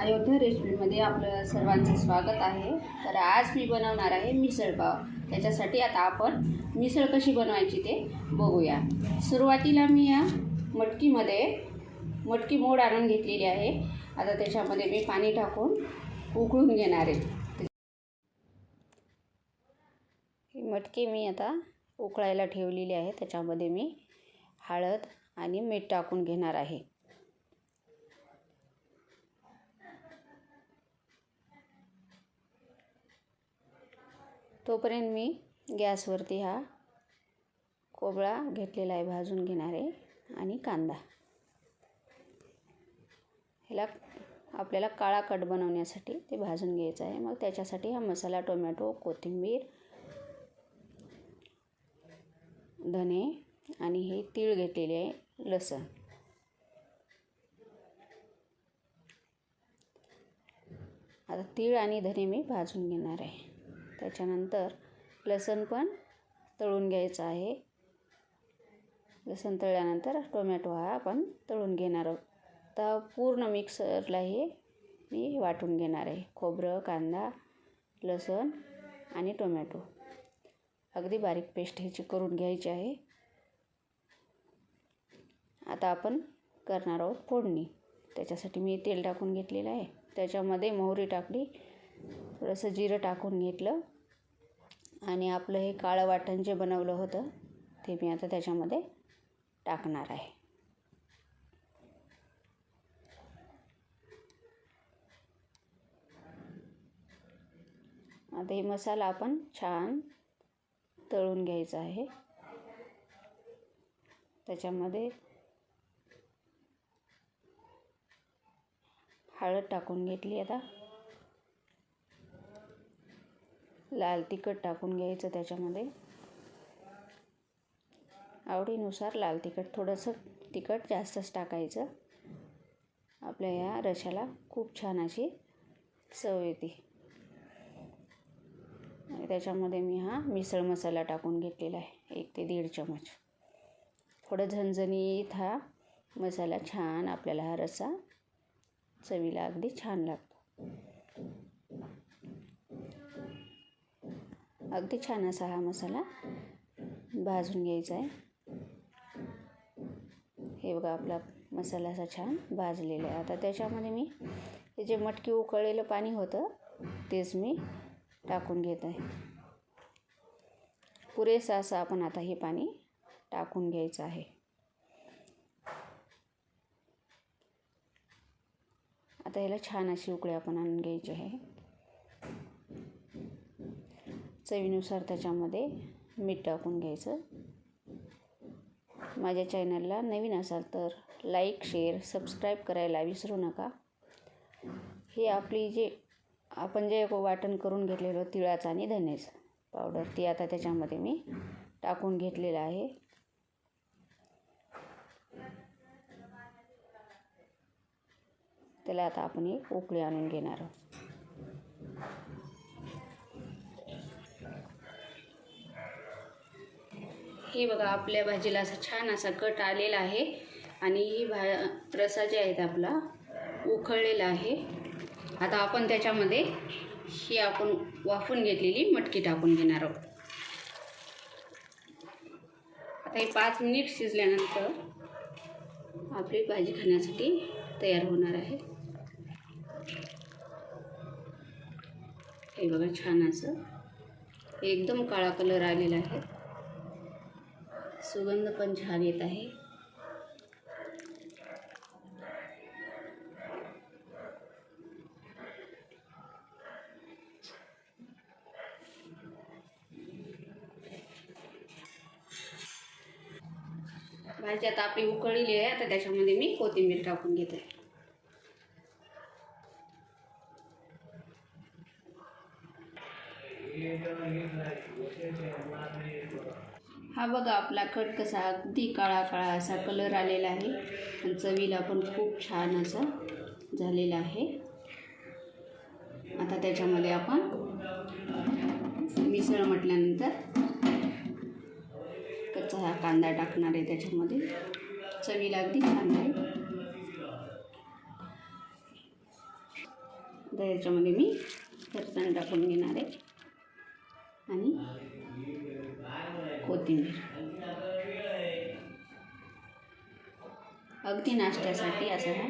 अयोध्या रेसिपीमध्ये आपलं सर्वांचं स्वागत आहे। तर आज मी बनवणार आहे मिसळ पाव। त्याच्यासाठी आता आपण मिसळ कशी बनवायची ते बघूया। सुरुवातीला मी या मटकी मोड आणून घेतलेली आहे। आता त्याच्यामध्ये मी पाणी टाकून उकळून घेणार आहे। ही मटकी मी आता उकळायला ठेवलेली आहे। त्याच्यामध्ये मी हळद आणि मीठ टाकून घेणार आहे। तोपर्यंत मी गॅसवरती हा कोबळा घेतलेला आहे, भाजून घेणार आहे। आणि कांदा, ह्याला आपल्याला काळा कट बनवण्यासाठी ते भाजून घ्यायचं आहे। मग त्याच्यासाठी हा मसाला टोमॅटो, कोथिंबीर, धने आणि हे तीळ घेतलेले आहे, लसूण। आता तीळ आणि धने मी भाजून घेणार आहे। त्याच्यानंतर लसूण पण तळून घ्यायचं आहे। लसूण तळल्यानंतर टोमॅटो हा आपण तळून घेणार आहोत। आता पूर्ण मिक्सरला हे मी वाटून घेणार आहे। खोबरं, कांदा, लसूण आणि टोमॅटो अगदी बारीक पेस्ट ह्याची करून घ्यायची आहे। आता आपण करणार आहोत फोडणी। त्याच्यासाठी मी तेल टाकून घेतलेलं आहे। त्याच्यामध्ये मोहरी टाकली, थोडंसं जिरं टाकून घेतलं आणि आपलं हे काळं वाटण जे बनवलं होतं ते मी आता त्याच्यामध्ये टाकणार आहे। आता हे मसाला आपण छान तळून घ्यायचा आहे। त्याच्यामध्ये हळद टाकून घेतली। आता लाल तिखट टाकून घ्यायचं। त्याच्यामध्ये आवडीनुसार लाल तिखट, थोडंसं तिखट जास्तच टाकायचं। आपल्या या रश्याला खूप छान अशी चव येते। आणि त्याच्यामध्ये मी हा मिसळ मसाला टाकून घेतलेला आहे, 1 ते 1.5 चमच। थोडं झणझणीत हा मसाला छान आपल्याला हा रस्सा चवीला अगदी छान लागतो। अगदी छान असा हा मसाला भाजून घ्यायचा आहे। हे बघा, आपला मसाला असा छान भाजलेला आहे। आता त्याच्यामध्ये मी हे जे मटकी उकळलेलं पाणी होतं तेच मी टाकून घेत आहे। पुरेसं असं आपण आता हे पाणी टाकून घ्यायचं आहे। आता याला छान अशी उकळी आपण आणून घ्यायची आहे। चवीनुसार त्याच्यामध्ये मीठ टाकून घ्यायचं। माझ्या चॅनलला नवीन असाल तर लाईक, शेअर, सबस्क्राईब करायला विसरू नका। हे आपली आपण जे वाटण करून घेतलेलं तिळाचं आणि धण्याचं पावडर ते आता त्याच्यामध्ये मी टाकून घेतलेलं आहे। त्याला आता आपण एक उकळी आणून घेणार आहोत। हे बघा, आपल्या भाजीला असा छान असा कट आलेला आहे। आणि ही रस्सा जे आहे आपला उकळलेला आहे। आता आपण त्याच्यामध्ये ही आपण वाफून घेतलेली मटकी टाकून घेणार आहोत। आता हे 5 मिनिट शिजल्यानंतर आपली भाजी खाण्यासाठी तयार होणार आहे। हे बघा, छान असं एकदम काळा कलर आलेला आहे। सुगंध पण छान येत आहे। भाजी आता आपली उकळलेली आहे। आता त्याच्यामध्ये मी कोथिंबीर टाकून घेते। हा बघा, आपला कट कसा अगदी काळा काळा असा कलर आलेला आहे आणि चवीला पण खूप छान असा झालेला आहे। आता त्याच्यामध्ये आपण मिसळ म्हटल्यानंतर कच्चा हा कांदा टाकणार आहे। त्याच्यामध्ये चवीला अगदी छान आहे। आता याच्यामध्ये मी फरसाण टाकून घेणार आहे आणि कोथिंबीर. अगदी नाश्त्यासाठी असा हा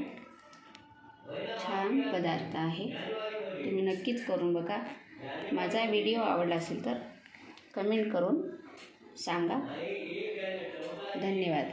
छान पदार्थ आहे. तुम्ही नक्कीच करून बघा. माझा व्हिडिओ आवडला असेल तर कमेंट करून सांगा. धन्यवाद.